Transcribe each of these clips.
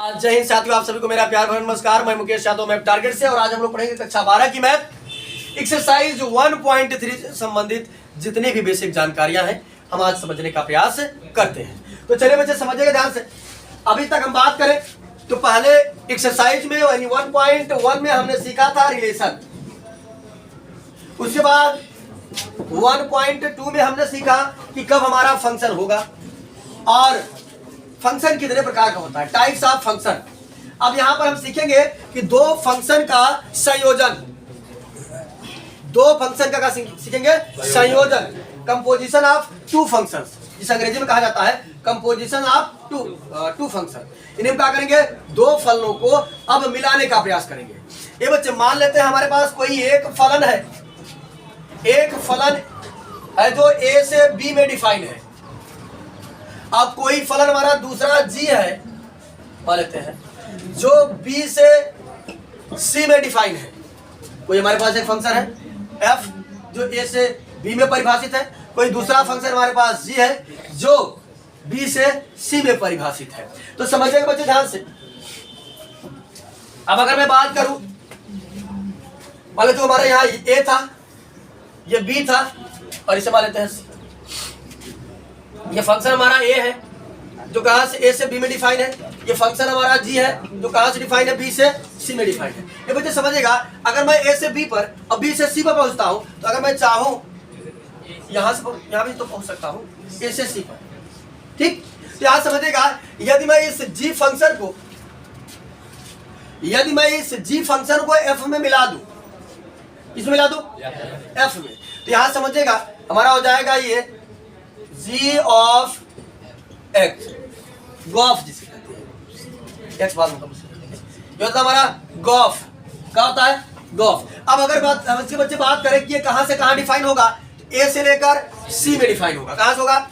जय हिंद साथियों, आप सभी को मेरा प्यार भरा नमस्कार। मैं मुकेश यादव, मैथ टारगेट से, और आज हम लोग पढ़ेंगे कक्षा 12 की मैथ एक्सरसाइज 1.3 से संबंधित जितनी भी बेसिक जानकारियां हैं हम आज समझने का प्रयास करते हैं। तो चलिए बच्चे समझिएगा ध्यान से। अभी तक हम बात करें तो पहले एक्सरसाइज में 1.1 में हमने सीखा था रिलेशन। उसके बाद 1.2 में हमने सीखा कि कब हमारा फंक्शन होगा और फंक्शन कितने प्रकार का होता है, टाइप्स ऑफ फंक्शन। अब यहां पर हम सीखेंगे कि दो फंक्शन का संयोजन, दो फंक्शन का सीखेंगे संयोजन, कंपोजिशन ऑफ टू फंक्शंस, जिसे अंग्रेजी में कहा जाता है कंपोजिशन ऑफ टू फंक्शन। इन्हें हम क्या करेंगे, दो फलनों को अब मिलाने का प्रयास करेंगे। ये बच्चे मान लेते हैं हमारे पास कोई एक फलन है, एक फलन है जो ए से बी में डिफाइन है। अब कोई फलन हमारा दूसरा जी है, मान लेते हैं, जो बी से सी में डिफाइन है। कोई हमारे पास एक फंक्शन है एफ जो ए से बी में परिभाषित है, कोई दूसरा फंक्शन हमारे पास जी है जो बी से सी में परिभाषित है। तो समझिएगा बच्चे ध्यान से। अब अगर मैं बात करूं, मान लेते हमारा यहाँ ए था, ये बी था, और इसे मान लेते हैं सी। ये फंक्शन हमारा ए है जो कहां से ए से बी में डिफाइन है, ये फंक्शन हमारा जी है जो कहां से डिफाइन है, बी से सी में डिफाइन है। ये बच्चे समझिएगा, अगर मैं ए से बी पर और बी से सी पर पहुंचता हूं तो अगर मैं चाहूं यहां भी तो पहुंच सकता हूं ए से सी पर, ठीक। तो यहां समझिएगा, यदि मैं इस जी फंक्शन को एफ में मिला दूं, इसमें मिला दूं एफ में, तो यहां समझिएगा हमारा हो जाएगा ये g ऑफ x, गॉफ जिसे कहते हैं, x बाद में ये होता है हमारा गॉफ। क्या होता है, गॉफ। अब अगर इसके बच्चे बात करें कि ये कहां से कहां डिफाइन होगा, तो a से लेकर c में डिफाइन होगा। कहां से होगा,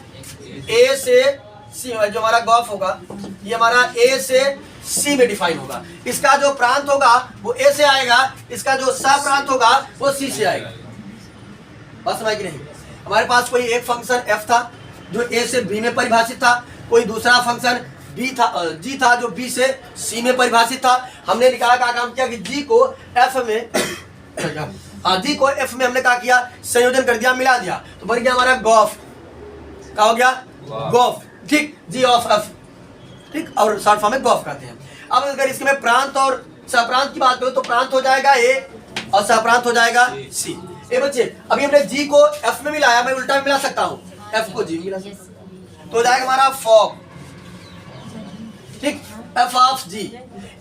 a से c, जो हमारा गॉफ होगा ये हमारा a से c में डिफाइन होगा। इसका जो प्रांत होगा वो a से आएगा, इसका जो सह प्रांत होगा वो c से आएगा। बात समझ कि नहीं। हमारे पास कोई एक फंक्शन f था जो a से b में परिभाषित था, कोई दूसरा फंक्शन g था जो b से c में परिभाषित था। हमने निकाला क्या काम किया कि g को f में हमने क्या किया, संयोजन कर दिया, मिला दिया, तो बन गया हमारा गॉफ। क्या हो गया, गॉफ, ठीक, g ऑफ f, ठीक, और शॉर्ट फॉर्म में गॉफ कहते हैं। अब अगर इसके में प्रांत और सहप्रांत की बात करो तो प्रांत हो जाएगा a और सहप्रांत हो जाएगा c। ए बच्चे, अभी हमने g को f में मिलाया, मैं उल्टा भी मिला सकता हूं, f को g में मिला सकता हूं, तो हो जाएगा हमारा फॉर्म, ठीक, f ऑफ g।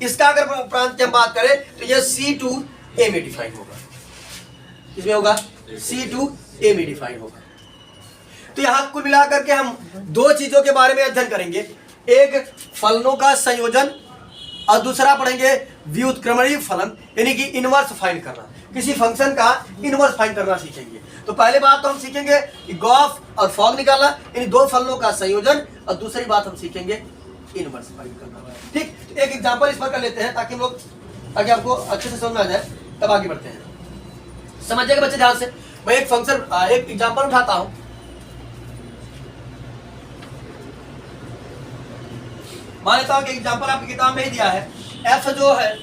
इसका अगर प्रांत की हम बात करें तो ये c टू a में डिफाइन होगा, इसमें होगा c टू a में डिफाइन होगा। तो यहां कुल मिलाकर के हम दो चीजों के बारे में अध्ययन करेंगे, एक फलनों का संयोजन और दूसरा पढ़ेंगे व्युत्क्रमणीय फलन, यानी कि इनवर्स फाइंड करना, किसी फंक्शन का इनवर्स फाइंड करना सीखेंगे। तो पहले बात तो हम सीखेंगे कि गॉफ और फॉग निकालना, यानी दो फलनों का संयोजन, और दूसरी बात हम सीखेंगे इनवर्स फाइंड करना, ठीक। तो एक एग्जांपल इस पर कर लेते हैं ताकि हम लोग, ताकि आपको अच्छे से समझ में आ जाए, तब आगे बढ़ते हैं। समझिएगा बच्चे ध्यान से। मैं एक फंक्शन, एक एग्जांपल उठाता हूं। मान लेता हूं कि एग्जांपल आपकी किताब में ही दिया है, f जो है,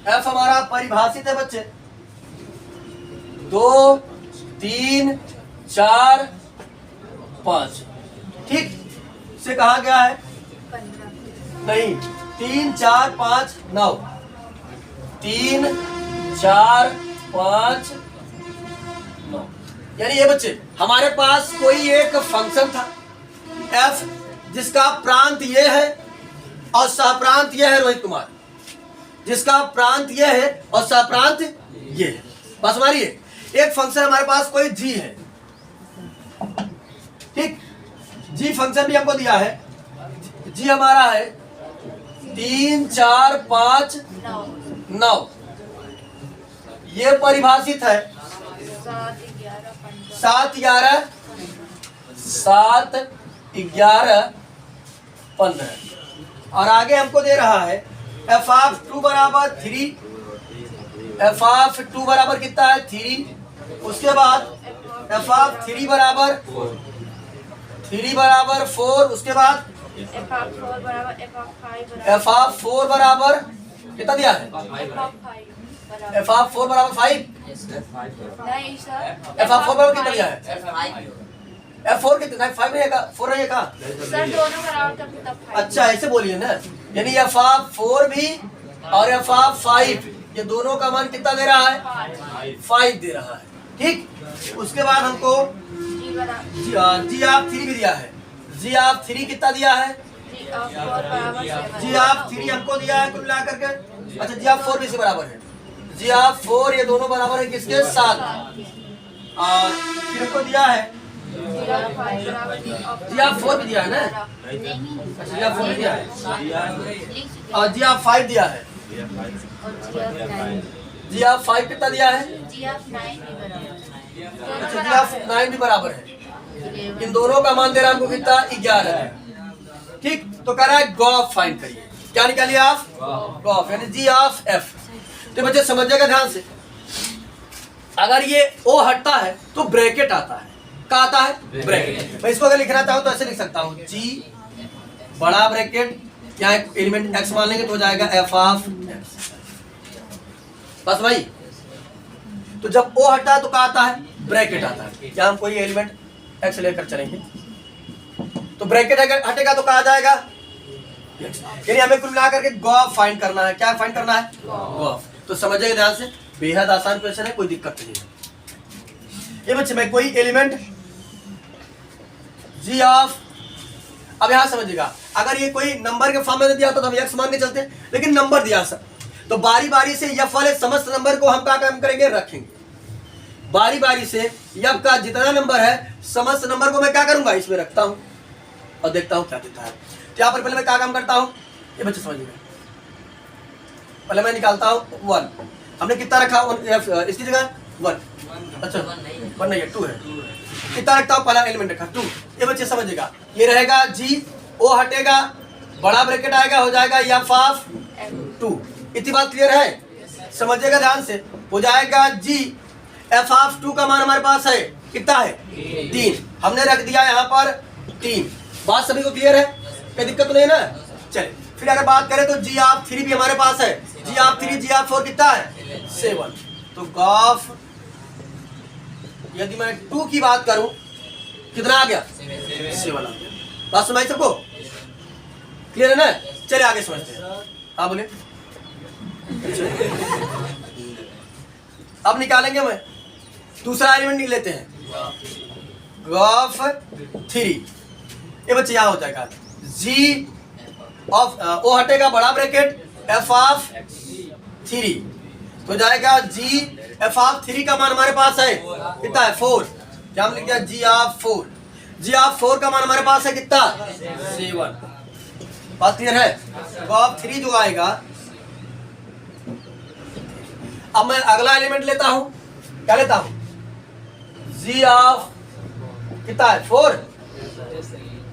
f हमारा परिभाषित है बच्चे 2 3 4 5, ठीक, से कहा गया है नहीं 3 4 5 9, 3 4 5 9, यानी ये बच्चे हमारे पास कोई एक फंक्शन था f जिसका प्रांत ये है और सहप्रांत ये है, रोहित कुमार, जिसका प्रांत ये है और सहप्रांत ये है। बस हमारी एक फंक्शन हमारे पास कोई g है, ठीक, g फंक्शन भी हमको दिया है, g हमारा है 3 4 5 9, ये परिभाषित है 7 11 15, और आगे हमको दे रहा है f ऑफ 2 बराबर 3, f ऑफ 2 बराबर कितना है 3, उसके बाद f ऑफ 3 बराबर 4, उसके बाद एफ ऑफ 4 बराबर कितना दिया है? एफ ऑफ 4 बराबर 5। नहीं सर, एफ ऑफ 4 बराबर कितना दिया है? एफ 4 कितना? 5 रहेगा, 4 रहेगा। सर दोनों बराबर का तब 5। अच्छा ऐसे बोलिए ना, यानी एफ ऑफ 4 भी और एफ ऑफ 5 ये दोनों का मान कितना दे रहा है? 5 दे रहा है। ठीक, उसके बाद हमको जी ऑफ 3 भी दिया है। जी ऑफ 3 कितना दिया है? जी ऑफ 3 हमको दिया है कुल मिला करके। अच्छा जी ऑफ 4 भी इसके बराबर है। जी ऑफ 4 ये दोनों बराबर है किसके? 7। और फिर हमको दिया है जी ऑफ 4 भी दिया है ना। अच्छा जी ऑफ 4 भी दिया है और जी ऑफ 5 दिया है। जी ऑफ 5 कितना दिया है? अच्छा जी ऑफ 9 भी बराबर है। इन दोनों का मान दे रहा है हमको कितना? 11। ठीक, तो कह रहा है गॉफ फाइंड करिए। क्या निकालिए आप? गॉफ, यानी जी ऑफ एफ। तो बच्चे समझिएगा ध्यान से, अगर ये ओ हटता है तो ब्रैकेट आता है। क्या आता है? ब्रैकेट। मैं इसको अगर लिखना चाहूं तो ऐसे लिख सकता हूं, जी बड़ा ब्रैकेट, यहाँ एक एलिमेंट एक्स मान लेंगे तो हो जाएगा एफ ऑफ एक्स। बस भाई, तो जब ओ हटता है तो क्या आता है? ब्रैकेट आता है। क्या हम कोई एलिमेंट एक्स लेकर चलेंगे तो ब्रैकेट अगर हटेगा तो कहा जाएगा, यानी हमें कुल मिला करके गॉफ फाइंड करना है। क्या फाइंड करना है? गॉफ। तो समझिएगा ध्यान से, बेहद आसान क्वेश्चन है, कोई दिक्कत नहीं है। ये बच्चे मैं कोई एलिमेंट जी ऑफ, अब यहां समझिएगा, अगर ये कोई नंबर के फॉर्म में दिया होता तो हम एक्स मान के चलते, लेकिन नंबर दिया सर, तो बारी बारी से एफ वाले समस्त नंबर को हम क्या काम करेंगे? रखेंगे। बारी बारी से एफ का जितना नंबर है समस्त नंबर को मैं क्या करूंगा? इसमें रखता हूं और देखता हूं क्या देता है। तो यहाँ पर पहले मैं क्या काम करता हूं, ये बच्चे समझिएगा, पहले मैं निकालता हूं 1। हमने कितना रखा? इसकी जगह 1। अच्छा 1 नहीं है, 2 है। कितना रखता हूं? पहला एलिमेंट रखा 2। ये बच्चे समझिएगा, ये रहेगा जी, ओ हटेगा, बड़ा ब्रैकेट आएगा, हो जाएगा एफ ऑफ 2। इतनी बात क्लियर है? समझिएगा ध्यान से, हो जाएगा जी एफ ऑफ 2 का मान हमारे पास है कितना है? 3। हमने रख दिया यहाँ पर 3। बात सभी को क्लियर है? कोई दिक्कत तो नहीं ना? चलिए फिर अगर बात करें तो जी ऑफ 3 भी हमारे पास है। जी ऑफ 3, जी ऑफ 4 कितना है? 7। तो गॉफ, यदि मैं 2 की बात करूं कितना आ गया? 7 आ गया। बात सुनाई सबको? क्लियर है ना? चलिए आगे समझते हैं। हाँ बोले। अब निकालेंगे, मैं दूसरा एलिमेंट निकल लेते हैं, गॉफ 3। ये बच्चे यहाँ हो जाएगा जी ऑफ, ओ हटेगा, बड़ा ब्रैकेट, एफ ऑफ 3 तो जाएगा जी एफ ऑफ 3 का मान हमारे पास है कितना है? 4। क्या हम लिख दिया? जी ऑफ 4। जी ऑफ 4 का मान हमारे पास है कितना? 7। बात क्लियर है? गॉफ 3 जो आएगा, अब मैं अगला एलिमेंट लेता हूं। क्या लेता हूं? जी ऑफ कितना है? 4।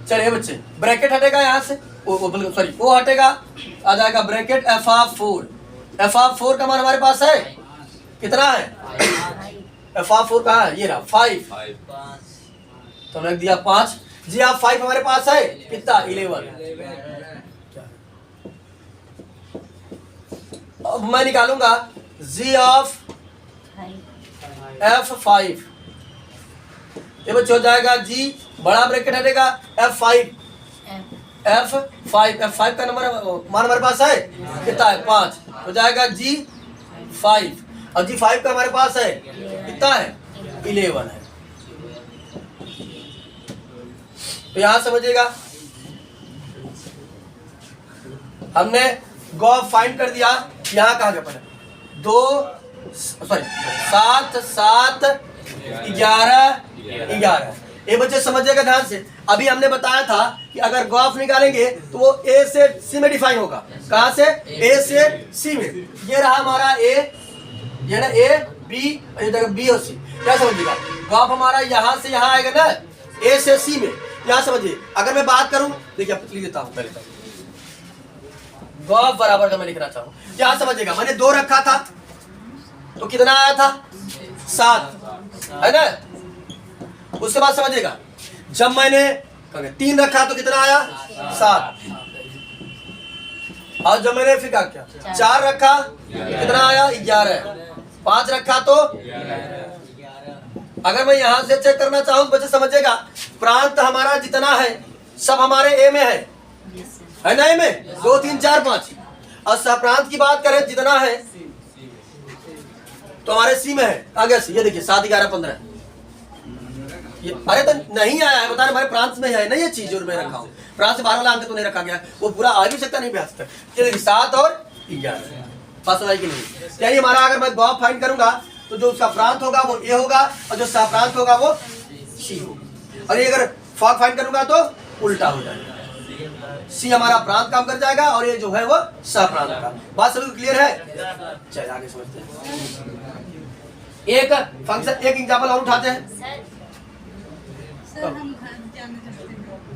चलिए बच्चे, ब्रैकेट हटेगा यहां से, सॉरी वो हटेगा, आ जाएगा bracket F of 4। F of 4 का मान हमारे पास है कितना है? एफ ऑफ 4 कहाँ है? ये रहा 5। तो रख दिया 5। जी ऑफ 5 हमारे पास है कितना? 11। अब मैं निकालूंगा जी ऑफ एफ 5। ये बच्चे हो जाएगा जी, बड़ा ब्रैकेट हटेगा, F5। F5 का नंबर मान हमारे पास है कितना है? 5। हो जाएगा G5 और G5 का हमारे पास है कितना है? 11 है। तो यहां समझिएगा, हमने गॉफ फाइंड कर दिया। यहां कहा गया पहले 7 7 11 11। ये बच्चे समझिएगा ध्यान से, अभी हमने बताया था कि अगर गॉफ निकालेंगे तो वो ए से सी में डिफाइन होगा। कहां से? ए से सी में। ये रहा हमारा ए, ये ना ए बी, ये जगह बी और सी। क्या समझिएगा? गॉफ हमारा यहां से यहां आएगा ना, ए से सी में। यहां समझिए, अगर मैं बात करूं, देखिए लिख देता हूं पहले, गॉफ बराबर का मैं लिखना चाहूं। यहां समझिएगा, मैंने 2 रखा था तो कितना आया था? 7 है ना। उसके बाद समझिएगा, जब मैंने 3 रखा तो कितना आया 7। और जब मैंने फिर क्या 4 रखा कितना आया 11। 5 रखा तो अगर मैं यहां से चेक करना चाहूं तो बच्चे समझेगा प्रांत हमारा जितना है सब हमारे ए में है ना, ए में 2 3 4 5। और सहप्रांत की बात करें जितना है तो हमारे सी में है। आगे से ये देखिए 7 11 15 ये अरे तो नहीं आया है बता रहे हमारे प्रांत में है ना ये चीज जो मैं रखा हूँ। प्रांत से 12 अंक तो नहीं रखा गया, वो पूरा आ भी सकता नहीं भी आ सकता। ये देखिए 7 और 11 पास की नहीं। यानी हमारा अगर मैं गॉफ फाइंड करूंगा तो जो उसका प्रांत होगा वो ए होगा और जो सहप्रांत होगा वो सी होगा। और ये अगर फॉग फाइंड करूंगा तो उल्टा हो जाएगा, सी हमारा प्रांत काम कर जाएगा और ये जो है वो सहप्रांत का। बात सभी क्लियर है? चलिए आगे समझते हैं। एक फंक्शन एक एग्जांपल और उठाते हैं।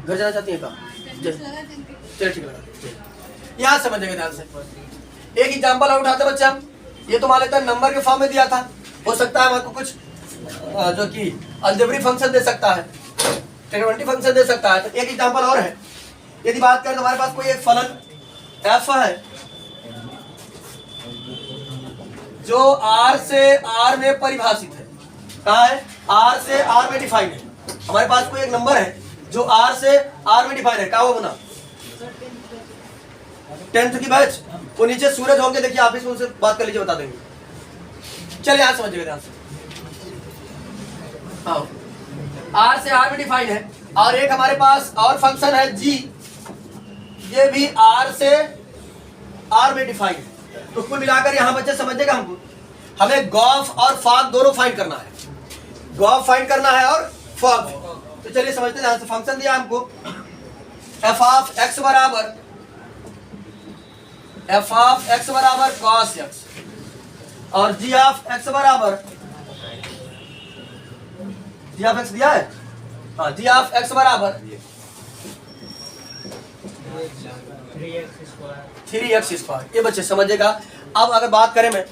घर जाना चाहती है कहाँ? चलिए ठीक है, यहाँ समझेंगे ध्यान से। एक एग्जांपल और उठाते बच्चे हम। ये तो मान लेते हैं नंबर के फॉर्म में दिया था, हो सकता है हमको कुछ जो कि अलजेब्रिक फंक्शन दे सकता है, ट्रिग्नोमेट्री फंक्शन दे सकता है। तो एक एग्जांपल और है। यदि बात करें तो हमारे पास कोई एक फलन f है जो r से r में परिभाषित है। कहाँ है? r से r में डिफाइन है। हमारे पास कोई एक नंबर है जो r से r में डिफाइन है। क्या वो बना 10th की बैच, वो नीचे सूरज होंगे, देखिए आप इसमें उनसे बात कर लीजिए, बता देंगे। चलिए यहाँ समझिएगा ध्यान से। हाँ, r से r में डिफाइन है। और एक हमारे पास और फंक्शन है g, ये भी r से r में डिफाइन है। तो कुल मिलाकर यहाँ बच्चे समझेगा हमको हमें गॉफ और फॉग दोनों फाइंड करना है। गॉफ फाइंड करना है और फॉग। तो चलिए समझते हैं। फंक्शन दिया हमको f ऑफ x बराबर cos x और g ऑफ x बराबर g ऑफ x दिया है। हाँ, g ऑफ x बराबर 3x²। ये बच्चे समझेगा। अब अगर बात करें मैं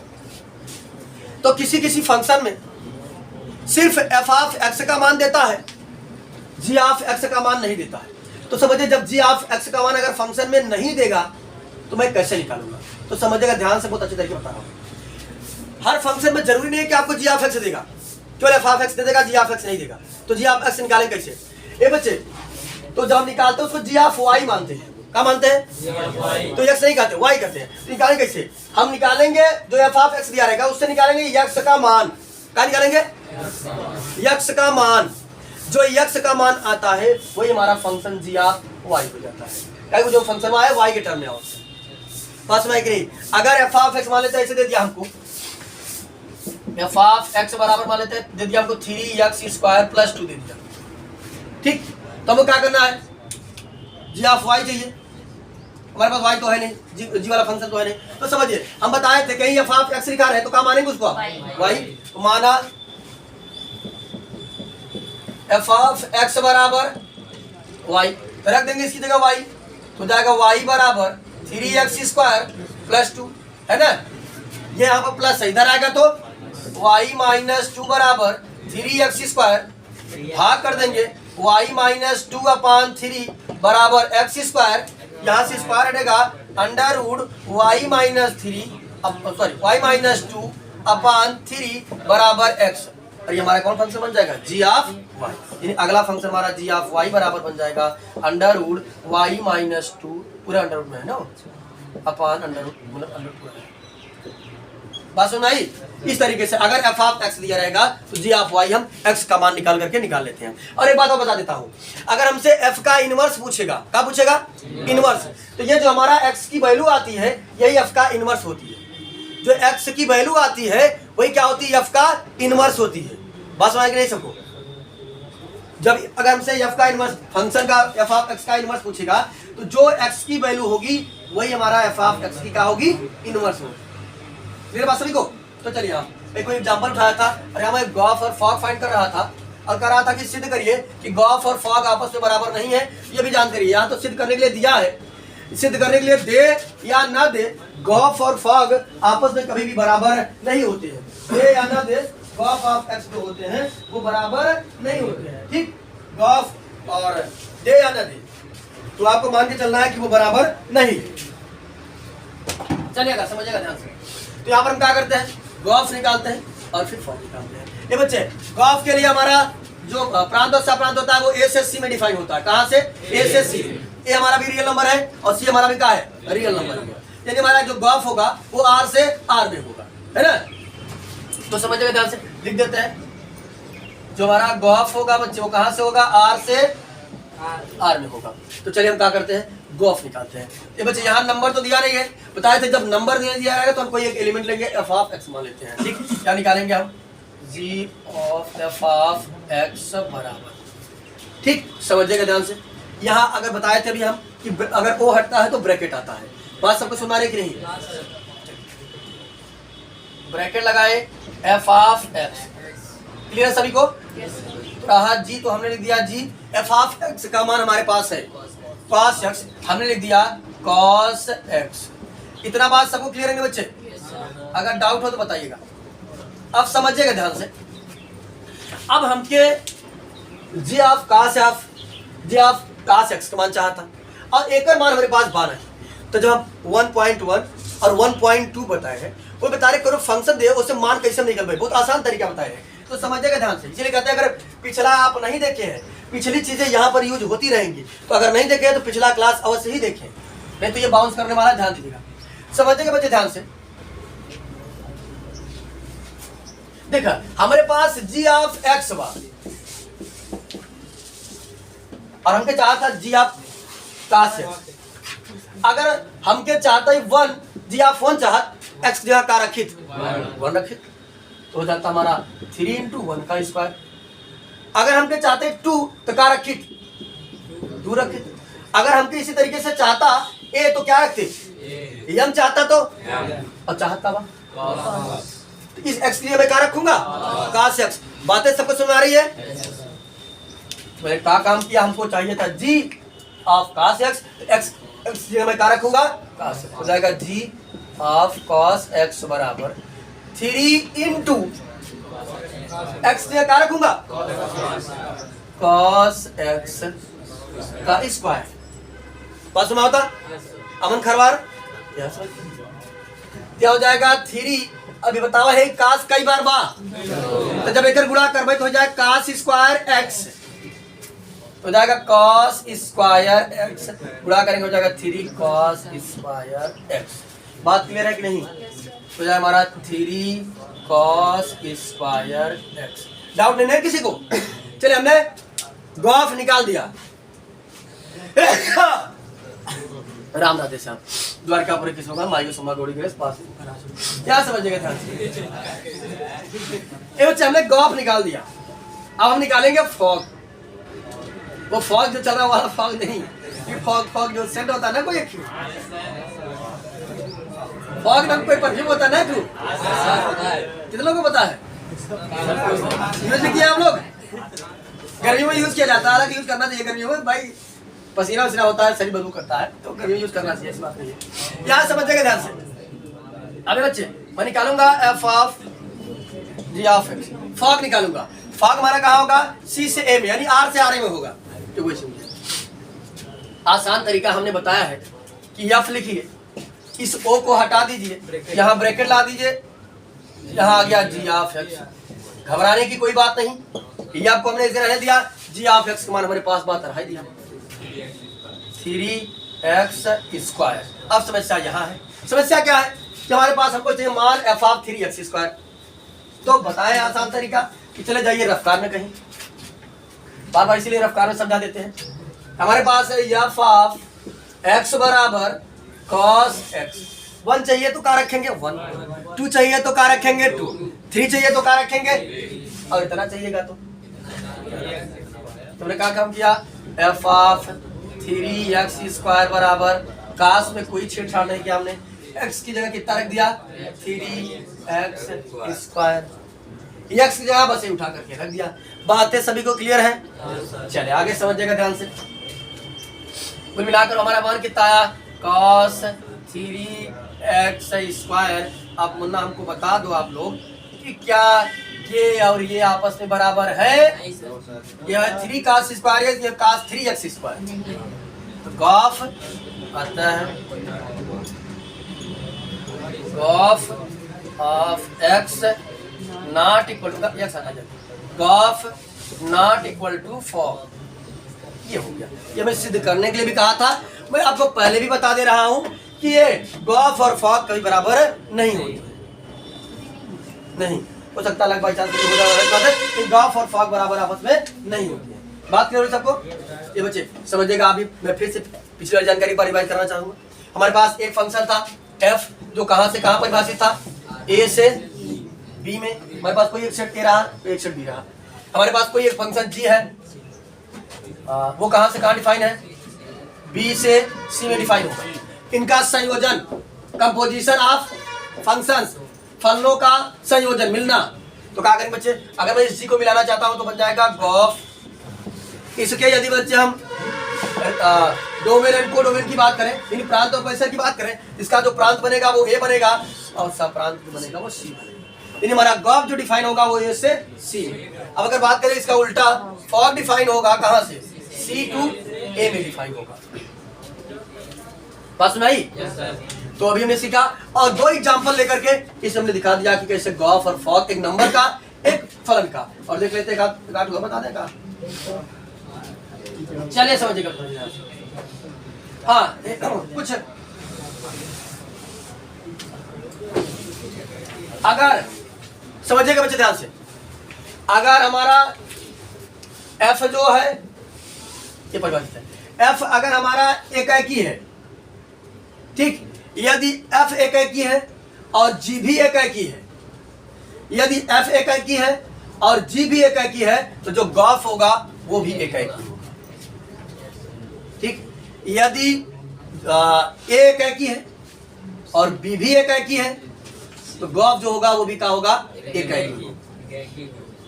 तो किसी किसी फंक्शन में सिर्फ f ऑफ x का मान देता है, g ऑफ x का मान नहीं देता है। तो समझिए जब g ऑफ x का मान अगर फंक्शन में नहीं देगा तो मैं कैसे निकालूंगा? तो समझिएगा ध्यान से, बहुत अच्छे तरीके बता रहा हूं। हर फंक्शन में जरूरी नहीं है कि आपको g ऑफ x देगा, केवल f ऑफ x दे देगा, g ऑफ x नहीं देगा। तो g ऑफ x निकालें कैसे? ए बच्चे, तो जब हम निकालते हैं उसको g ऑफ y मानते हैं। क्या मानते हैं? तो x नहीं कहते, y कहते हैं। तो निकालें कैसे? हम निकालेंगे जो f ऑफ x दिया रहेगा उससे निकालेंगे x का मान। क्या निकालेंगे? x का मान। जो x का मान आता है वही हमारा फंक्शन g ऑफ y हो जाता है। क्या जो फंक्शन आया y के टर्म में आओ। बस मैं नहीं, अगर f ऑफ x मान लेते हैं, ऐसे दे दिया हमको f ऑफ x बराबर मान लेते हैं, दे दिया हमको 3x² + 2 दे दिया। ठीक, तो हमको क्या करना है? g ऑफ y चाहिए। हमारे पास y तो है नहीं, g वाला फंक्शन तो है नहीं। तो समझिए हम बताए थे कहीं f ऑफ x लिखा रहे तो क्या मानेंगे उसको? y। तो माना f ऑफ x बराबर y, रख देंगे इसकी जगह y, तो जाएगा y बराबर 3x² + 2, है ना। ये यहाँ पर प्लस है, इधर आएगा तो y - 2 बराबर 3x² भाग कर देंगे y - 2/3 बराबर x²। यहाँ से स्क्वायर हटेगा √y - 2/3 बराबर x। और ये हमारा कौन फंक्शन बन जाएगा? g of y। यानी अगला फंक्शन हमारा g ऑफ y बराबर बन जाएगा √y - 2 पूरा अंडर में है ना, अपॉन अंडर मतलब अंडर पूरा है। बात सुन आई? इस तरीके से अगर f ऑफ x दिया रहेगा तो g ऑफ y हम x का मान निकाल करके निकाल लेते हैं। और एक बात और बता देता हूं, अगर हमसे f का इनवर्स पूछेगा, क्या पूछेगा? इनवर्स। तो ये जो हमारा x की वैल्यू आती है यही f का इनवर्स होती है। जो x की वैल्यू आती है वही क्या होती है? f का इनवर्स होती है। बात समझ नहीं सबको? जब अगर हमसे f का इनवर्स फंक्शन का f ऑफ x का इनवर्स पूछेगा तो जो x की वैल्यू होगी वही हमारा f ऑफ x की क्या होगी? इनवर्स होगी। मेरे पास सभी को? तो चलिए यहाँ एक कोई एग्जांपल उठाया था और यहाँ मैं गॉफ और फॉग फाइंड कर रहा था और कर रहा था कि सिद्ध करिए कि गॉफ और फॉग आपस में बराबर नहीं है। ये भी जान करिए, यहाँ तो सिद्ध करने के लिए दिया है, सिद्ध करने के लिए दे या ना दे गॉफ और फॉग आपस में कभी भी बराबर नहीं होते हैं। दे या ना दे गॉफ ऑफ x जो होते हैं वो बराबर नहीं होते हैं। ठीक, गॉफ और दे या ना दे, तो आपको मान के चलना है कि वो बराबर नहीं। चलिएगा, समझिएगा ध्यान से। तो यहाँ पर हम क्या करते हैं, गॉफ निकालते हैं और फिर फॉर्म निकालते हैं। ये बच्चे गॉफ के लिए हमारा जो प्रांत और सप्रांत होता है वो ए से सी में डिफाइन होता है। कहाँ से? ए से सी। ए हमारा भी रियल नंबर है और सी हमारा भी क्या है? रियल नंबर है। यानी हमारा जो गॉफ होगा वो आर से आर में होगा, है ना। तो समझिएगा ध्यान से, लिख देते हैं। जो हमारा गॉफ होगा बच्चे वो कहाँ से होगा? आर से आर में होगा। तो चलिए हम क्या करते हैं, गॉफ निकालते हैं। ये बच्चे यहाँ नंबर तो दिया नहीं है, बताए थे जब नंबर दिया जाएगा तो हम कोई एक एलिमेंट लेंगे, एफ ऑफ एक्स मान लेते हैं। ठीक, क्या निकालेंगे हम? जी ऑफ एफ ऑफ एक्स बराबर। ठीक, समझिएगा ध्यान से। यहाँ अगर बताए थे अभी हम कि अगर ओ हटता है तो ब्रैकेट आता है। बात सबको सुना रहे कि नहीं? ब्रैकेट लगाए, एफ ऑफ एक्स, क्लियर है सभी को? रहा जी, तो हमने लिख दिया जी एफ ऑफ एक्स का मान हमारे पास है कॉस एक्स, हमने लिख दिया कॉस एक्स। इतना बात सबको क्लियर है बच्चे? अगर डाउट हो तो बताइएगा। अब समझिएगा ध्यान से। अब हमके जी ऑफ कॉस एक्स का मान चाहा था और एक और मान हमारे पास 12 है। तो जब हम 1.1 और 1.2 बताए हैं, वो बता रहे करो फंक्शन दे उससे मान कैसे निकल पाए, बहुत आसान तरीका बताए हैं। तो समझिएगा ध्यान से। इसलिए कहते हैं अगर पिछला आप नहीं देखे हैं, पिछली चीजें यहाँ पर यूज होती रहेंगी, तो अगर नहीं देखे हैं तो पिछला क्लास अवश्य ही देखें, नहीं तो ये बाउंस करने वाला, ध्यान दीजिएगा। समझिएगा बच्चे ध्यान से। देखा हमारे पास जी ऑफ एक्स बा और हमके चाहता जी ऑफ कॉस एक्स। अगर हमके चाहता 1 जी ऑफ 1 चाहत एक्स जगह का रखित 1 रखित, तो हो जाता हमारा 3 × 1 का स्क्वायर। अगर हमके चाहते 2 तो क्या रखित 2 रखित। अगर हमके इसी तरीके से चाहता ए तो क्या रखते यम, चाहता तो और चाहता बा तो इस एक्स के लिए मैं क्या रखूंगा? Cos x. बातें सबको समझ आ रही है? मैंने क्या काम किया, हमको चाहिए था जी ऑफ कॉस एक्स, तो एक्स के मैं क्या रखूंगा? Cos x. हो जाएगा जी ऑफ कॉस एक्स बराबर 3 × एक्स के क्या रखूंगा? कॉस एक्स का स्क्वायर। बात सुना होता अमन खरवार? क्या हो जाएगा? 3, अभी बताओ है कास कई बार बा, तो जब एक गुणा करबे तो हो जाएगा कास स्क्वायर एक्स, हो जाएगा कॉस स्क्वायर एक्स, गुणा करेंगे हो जाएगा 3 कॉस स्क्वायर एक्स। बात क्लियर है कि नहीं? हो जाएगा हमारा 3 कॉस स्क्वायर एक्स। डाउट नहीं है किसी को? चलिए हमने गॉफ निकाल दिया। राम राधे श्याम, द्वारकापुरी किस होगा मायू समा गौड़ी ग्रेस पास। क्या समझिएगा ध्यान से। ये बच्चे हमने गॉफ निकाल दिया। अब हम निकालेंगे फॉग। वो फॉग जो चल रहा है वाला फॉग नहीं, ये फॉग जो सेंट होता है ना, कोई फॉग नाम कोई परफ्यूम होता है ना, क्यों? कितने लोगों को पता है? यूज किया आप लोग? गर्मी में यूज किया जाता है, हालांकि यूज करना चाहिए गर्मी में भाई, पसीना वसीना होता है, शरीर बदबू करता है, तो गर्मी में यूज करना चाहिए, इस बात नहीं है। यहाँ समझिएगा ध्यान से। अबे बच्चे मैं निकालूंगा F of G of X, fog निकालूंगा। फॉग हमारा कहाँ होगा? सी से ए में, यानी आर से आर में होगा। तो वही समझिए, आसान तरीका हमने बताया है कि एफ लिखिए, इस ओ को हटा दीजिए, यहाँ ब्रैकेट ला दीजिए, यहाँ आ गया जी ऑफ एक्स। घबराने की कोई बात नहीं, ये आपको हमने इसे रहने दिया। जी ऑफ एक्स का मान हमारे पास बात रहा दिया 3x स्क्वायर। अब समस्या यहाँ है। समस्या क्या है कि हमारे पास हमको चाहिए मान एफ ऑफ 3x स्क्वायर। तो बताएं आसान तरीका कि चले जाइए रफ्तार में कहीं, बार बार इसीलिए रफ्तार में समझा देते हैं। हमारे पास है एफ ऑफ x बराबर cos x। 1 चाहिए तो क्या रखेंगे 1, 2 चाहिए तो क्या रखेंगे 2, 3 चाहिए तो क्या रखेंगे, और इतना चाहिएगा तो तुमने क्या काम किया? एफ ऑफ 3x स्क्वायर बराबर काश में कोई छेड़छाड़ नहीं किया हमने, x की जगह कितना रख दिया 3x स्क्वायर, x की जगह बस ये उठा करके रख दिया। बातें सभी को क्लियर है? चले आगे समझिएगा ध्यान से। कुल मिलाकर हमारा मान कितना आया? cos 3x square. अब मुन्ना हमको बता दो आप लोग कि क्या ये और ये आपस में बराबर है, ये है 3 cos स्क्वायर, ये cos 3x स्क्वायर। तो गॉफ आता है gof of x not equal to x आना चाहिए, गॉफ नॉट इक्वल टू 4। ये हो गया। ये मैं सिद्ध करने के लिए भी कहा था, मैं आपको पहले भी बता दे रहा हूं कि ये गॉफ और फॉग कभी बराबर नहीं होते, नहीं हो सकता अलग बाई चांस गॉफ और फॉग बराबर आपस में नहीं होती है। बात क्लियर हो सबको? ये बच्चे समझिएगा। अभी मैं फिर से पिछली वाली जानकारी पर रिवाइज करना चाहूंगा। हमारे पास एक फंक्शन था f जो कहां से कहां परिभाषित था, a से b में। हमारे पास कोई एक सेट a रहा, एक सेट b रहा। हमारे पास कोई एक फंक्शन g है, वो कहां से कहां डिफाइन है, b से c में डिफाइन होगा। इनका संयोजन, कंपोजिशन ऑफ फंक्शंस, फलनों का संयोजन मिलना। तो क्या करेंगे बच्चे, अगर मैं इस g को मिलाना चाहता हूं तो बन जाएगा गॉफ। इसके यदि बच्चे हम डोमेन एंड कोडोमेन की बात करें, यानी प्रांत और परिसर की बात करें, इसका जो प्रांत बनेगा वो a बनेगा और सप्रांत जो बनेगा वो c बनेगा। यानी हमारा गॉफ जो डिफाइन होगा वो a से c। अब अगर बात करें इसका उल्टा, फॉग डिफाइन होगा कहां से, c टू a में डिफाइन होगा। बात सुनाई? तो अभी हमने सीखा और 2 एग्जांपल लेकर के इसे हमने दिखा दिया कि कैसे गॉफ और फॉग एक नंबर का, एक फलन का। और देख लेते हैं बता देगा। चलिए समझिएगा। हाँ कुछ अगर समझिएगा बच्चे ध्यान से, अगर हमारा f जो है ये परिभाषित है, f अगर हमारा एकाकी है, ठीक, यदि f एकाकी है और g भी एकाकी है, यदि f एकाकी है और g भी एकाकी है तो जो गॉफ होगा वो भी एकाकी होगा। ठीक, यदि a एकाकी है और b भी एकाकी है तो गॉफ जो होगा वो भी क्या होगा, एकाकी।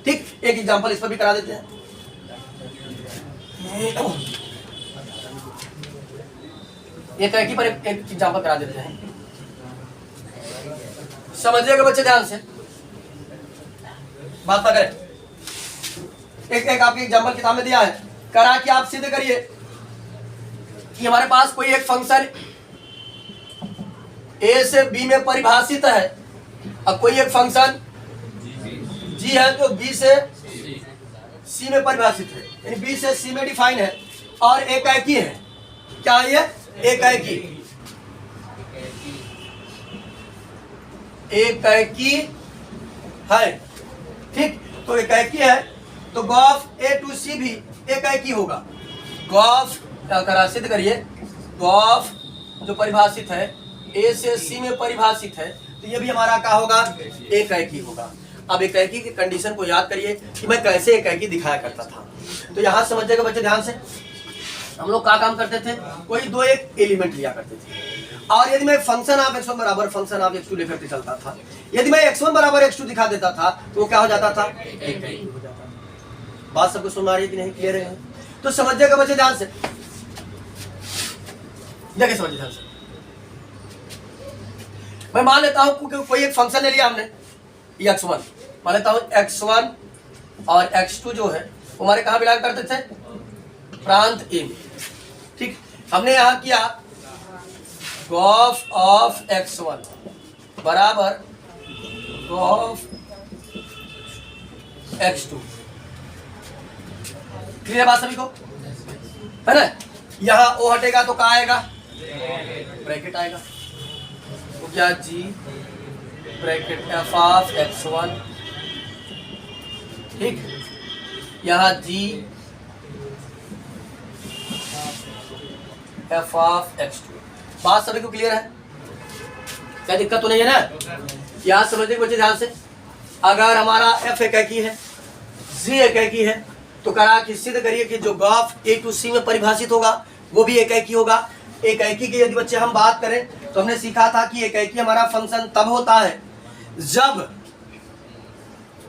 ठीक, एक एग्जांपल इस पर भी करा देते हैं। एकाकी पर एक एग्जांपल करा देते हैं, समझिएगा बच्चे ध्यान से, बात पकड़े। एक आपकी एग्जांपल किताब में दिया है, करा कि आप सिद्ध करिए कि हमारे पास कोई एक फंक्शन a से b में परिभाषित है और कोई एक फंक्शन g है तो b से c में परिभाषित है, यानी b से c में डिफाइन है और एकाकी है। क्या है ये, एकाकी, एकाकी है। ठीक, तो एकाकी है तो गॉफ a टू c भी एकाकी होगा। गॉफ करा सिद्ध करिए, गॉफ जो परिभाषित है a से c में परिभाषित है तो ये भी हमारा क्या होगा, एकाकी होगा। अब एकाकी की कंडीशन को याद करिए कि मैं कैसे एकाकी दिखाया करता था। तो यहां समझिएगा बच्चे ध्यान से, हम लोग क्या काम करते थे, कोई 2 एक एलिमेंट लिया करते थे और यदि मैं फंक्शन ऑफ x1 बराबर फंक्शन ऑफ x2 लेकर के चलता था, यदि मैं x1 बराबर x2 दिखा देता था तो वो क्या हो जाता था, एकाकी हो जाता था। बात सबको सुन आ रही है कि नहीं, क्लियर है? तो समझिएगा बच्चे ध्यान से, देखिए समझिए ध्यान से। मैं मान लेता हूं कि कोई एक फंक्शन ले लिया हमने x1, मान लेता हूं x1 और x2 जो है वो हमारे कहां बिलोंग करते थे, प्रांत a में। ठीक, हमने यहां किया गॉफ ऑफ x1 बराबर गॉफ x2। क्लियर बात सभी को, है ना? यहां ओ हटेगा तो क्या आएगा, ब्रैकेट आएगा। तो क्या g bracket f of x1, ठीक, यहां g f ऑफ x2। बात सभी को क्लियर है? क्या दिक्कत तो नहीं है ना? यहां समझिए बच्चे ध्यान से, अगर हमारा f एकाकी है, g एकाकी है तो करा कि सिद्ध करिए कि जो गॉफ a टू c में परिभाषित होगा वो भी एकाकी होगा। एकाकी की यदि बच्चे हम बात करें तो हमने सीखा था कि एकाकी हमारा फंक्शन तब होता है जब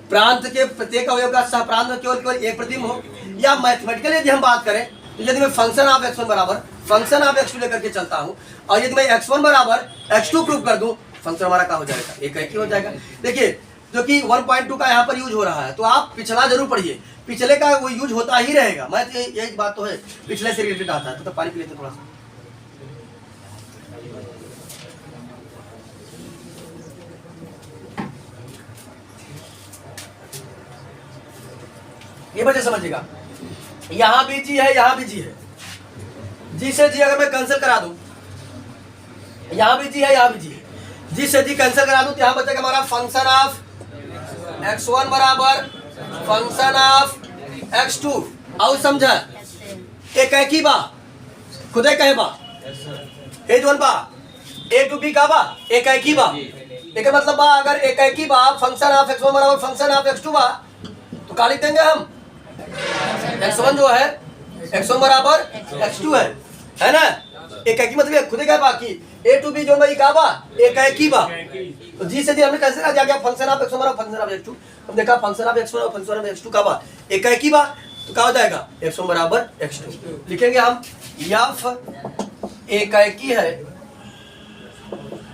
प्रांत के प्रत्येक अवयव का सहप्रांत में केवल एक प्रतिबिंब हो, या मैथमेटिकली यदि हम बात करें तो यदि मैं फंक्शन ऑफ x1 बराबर फंक्शन ऑफ x2 लेकर के चलता हूं और यदि मैं x1 बराबर x2 प्रूव कर दूं, फंक्शन हमारा क्या हो जाएगा, एकाकी हो जाएगा। देखिए जो कि 1.2 का यहाँ पर यूज हो रहा है, तो आप पिछला जरूर पढ़िए, पिछले का वो यूज होता ही रहेगा। मैं तो यही बात तो है, पिछले से रिलेटेड आता है। तो पानी पी लेते थोड़ा सा। ये वजह समझिएगा, यहाँ भी जी है, यहाँ भी जी है। जी से जी अगर मैं कैंसिल करा दूं, यहाँ भी जी है, यहाँ भी जी है, जी से जी कैंसिल करा दूं तो यहाँ बचेगा हमारा फंक्शन ऑफ x1 बराबर फंक्शन ऑफ x2। और समझा, एक ही बा खुदे कहे बा ए जोन बा ए टू बी का बा एक ही बा, एक मतलब बा अगर एक ही बा फंक्शन ऑफ x1 बराबर फंक्शन ऑफ x2 बा तो का लिख देंगे हम x1 जो है x1 बराबर x2 है ना। एक ही मतलब खुदे का बाकी ए टू बी जो भाई का बा एक ही बा, तो जी से जी हमने कैसे आ गया फंक्शन ऑफ x1 बराबर फंक्शन ऑफ x2। हम देखा फंक्शन ऑफ x1 और फंक्शन ऑफ x2 का बा एक ही बा, तो क्या हो जाएगा x1 बराबर x2 लिखेंगे हम। f एक ही है,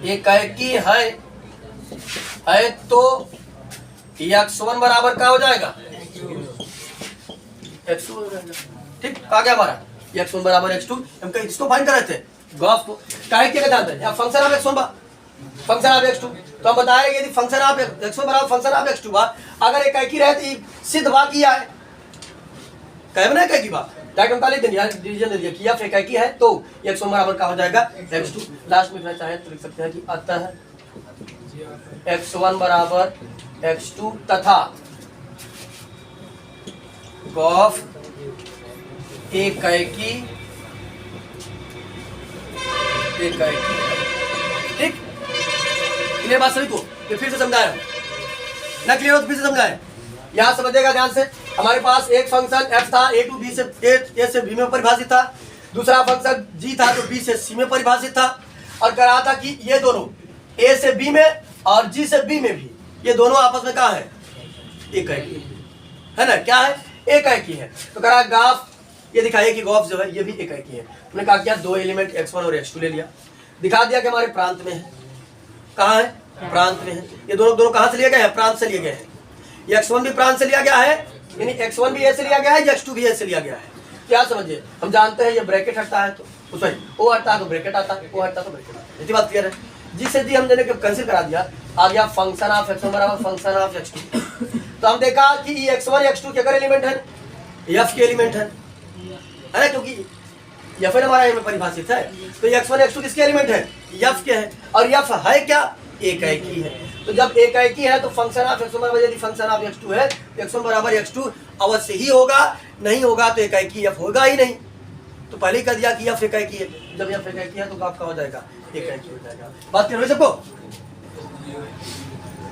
एक ही है तो x1 बराबर क्या हो जाएगा x2 हो जाएगा। ठीक, कहा गया हमारा x1 बराबर x2। हम इसको फाइंड कर रहे थे गॉफ को, काहे क्या जानते हैं फंक्शन ऑफ x1 बा फंक्शन ऑफ x2, तो हम बताएंगे यदि फंक्शन ऑफ x1 बराबर फंक्शन ऑफ x2 बा अगर एक ही रहे तो सिद्ध बा किया है, कहे ना एक ही बा डायरेक्ट हम का लिख देंगे यार, डिवीजन दे दिया कि f एक ही है तो x1 बराबर क्या हो जाएगा x2। लास्ट में लिखना चाहे तो लिख सकते हैं कि अतः x1 बराबर x2 तथा गॉफ एक ही ठीक। क्लियर बात सभी को? ये फिर से समझाया ना, क्लियर हो तो फिर से समझाए। यहां समझिएगा ध्यान से, हमारे पास एक फंक्शन f था a टू b से a से b में परिभाषित था, दूसरा फंक्शन g था जो b से c में परिभाषित था, और कह रहा था कि ये दोनों a से b में और g से b में भी ये दोनों आपस में क्या है एक ही है ना, क्या है एक ही है। तो कह रहा ग्राफ ये दिखाइए कि गॉफ जो है ये भी एक ही है। हमने कहा क्या दो एलिमेंट x1 और x2 ले लिया, दिखा दिया कि हमारे प्रांत में है, कहाँ है प्रांत में है। ये दोनों कहाँ से लिए गए हैं प्रांत से लिए गए हैं, ये x1 भी प्रांत से लिया गया है, यानी x1 भी a से लिया गया है, x2 भी a से लिया गया है। क्या समझिए, हम जानते हैं ये ब्रैकेट हटता है तो सॉरी ओ हटता है तो ब्रैकेट आता है, ओ हटता है तो ब्रैकेट आता है। इतनी बात क्लियर है। जिससे जी हम जब कैंसिल करा दिया आ गया फंक्शन ऑफ x1 बराबर फंक्शन ऑफ x2। तो हम देखा कि ये x1 x2 क्या एलिमेंट है f के एलिमेंट है ना, क्योंकि f हमारा में परिभाषित है, तो x1 x2 किसके एलिमेंट है f के है, और f है क्या एक ही है। तो जब एक ही है तो फंक्शन ऑफ x1 बराबर यदि फंक्शन ऑफ x2 है x1 बराबर x2 अवश्य ही होगा, नहीं होगा तो एक ही f होगा ही नहीं। तो पहले ही कह दिया कि f एक ही है, जब f एक ही है तो आपका हो जाएगा एक ही हो जाएगा। बात क्लियर हो सबको?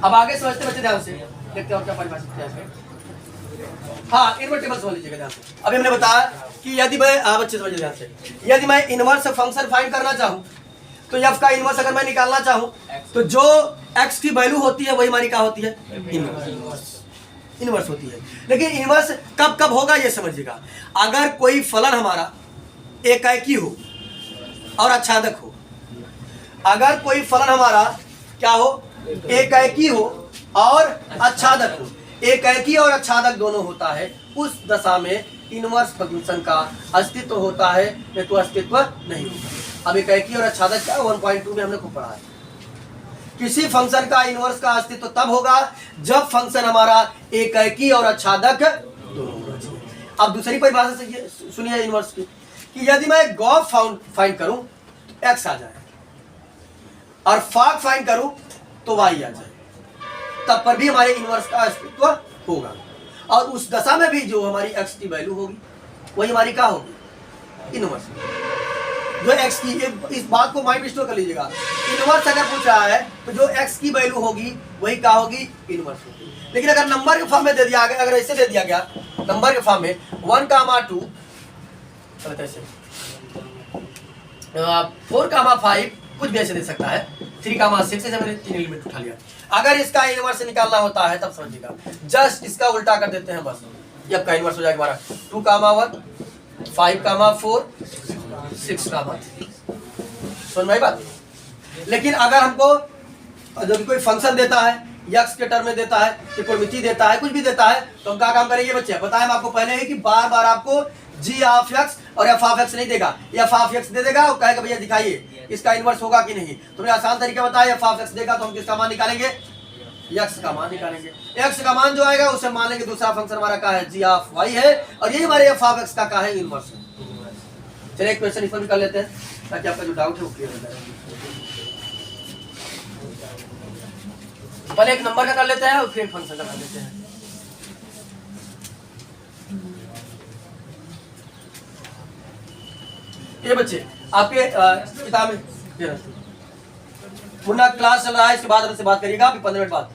अब आगे समझते बच्चे ध्यान से, देखते हैं क्या परिभाषित किया है। हाँ, इनवर्टेबल समझ लीजिएगा ध्यान से। अभी हमने बताया कि यदि मैं बच्चे समझिए ध्यान से, यदि मैं इनवर्स फंक्शन फाइंड करना चाहूँ तो f का इनवर्स अगर मैं निकालना चाहूँ तो जो x की वैल्यू होती है वही हमारी क्या होती है इनवर्स होती है। लेकिन इनवर्स कब कब होगा ये समझिएगा, अगर कोई फलन हमारा एक ही हो और आच्छादक हो, अगर कोई फलन हमारा क्या हो एक ही हो और आच्छादक हो, एक ही और आच्छादक दोनों होता है, उस दशा में इनवर्स फंक्शन का अस्तित्व होता है, नहीं तो अस्तित्व नहीं होता। अब एक ही और आच्छादक क्या 1.2 में हमने खूब पढ़ा है। किसी फंक्शन का इनवर्स का अस्तित्व तब होगा जब फंक्शन हमारा एक ही और आच्छादक दोनों होना चाहिए। अब दूसरी परिभाषा से ये सुनिए इनवर्स की, कि यदि मैं गॉफ फाइंड करूं तो x आ जाए और फाक फाइंड करूं तो y आ जाए, तब पर भी हमारे इनवर्स का अस्तित्व होगा, और उस दशा में भी जो हमारी x की वैल्यू होगी वही हमारी क्या होगी इनवर्स। जो x की, इस बात को माइंड स्टोर कर लीजिएगा, इनवर्स अगर पूछ रहा है तो जो x की वैल्यू होगी वही क्या होगी इनवर्स होगी। लेकिन अगर नंबर के फॉर्म में दे दिया गया, अगर ऐसे दे दिया गया नंबर के फॉर्म में 1, 2 ऐसे 4, 5 कुछ भी ऐसे दे सकता है, 3, 6 से मैंने 3 एलिमेंट उठा लिया। अगर इसका इनवर्स निकालना होता है तब समझिएगा, जस्ट इसका उल्टा कर देते हैं बस, ये आपका इनवर्स हो जाएगा हमारा 2, 1, 5, 4, 6, 3। सुन भाई बात। लेकिन अगर हमको जब कोई फंक्शन देता है यक्स के टर्म में देता है, त्रिकोणमिति देता है, कुछ भी देता है, तो हम क्या काम करेंगे बच्चे? बताया हम आपको पहले ही कि बार बार आपको जी ऑफ एक्स और एफ ऑफ एक्स नहीं देगा, एफ ऑफ एक्स दे देगा और कहेगा भैया दिखाइए इसका इनवर्स होगा कि नहीं। तुमने आसान तरीका बताया, एफ ऑफ एक्स देगा तो हम किसका मान निकालेंगे? एक्स का मान निकालेंगे। एक्स का मान जो आएगा उसे मान लेंगे दूसरा फंक्शन हमारा क्या है? जी ऑफ वाई है, और यही हमारे एफ ऑफ एक्स का क्या है? इनवर्स है। चलिए एक क्वेश्चन इस पर भी कर लेते हैं ताकि आपका जो डाउट है वो क्लियर हो जाए। पहले एक नंबर का कर लेते हैं और फिर एक फंक्शन का कर लेते हैं। ये बच्चे आपके किताब में पूर्ण क्लास चल रहा है, इसके बाद हमसे बात करिएगा। अभी 15 मिनट बाद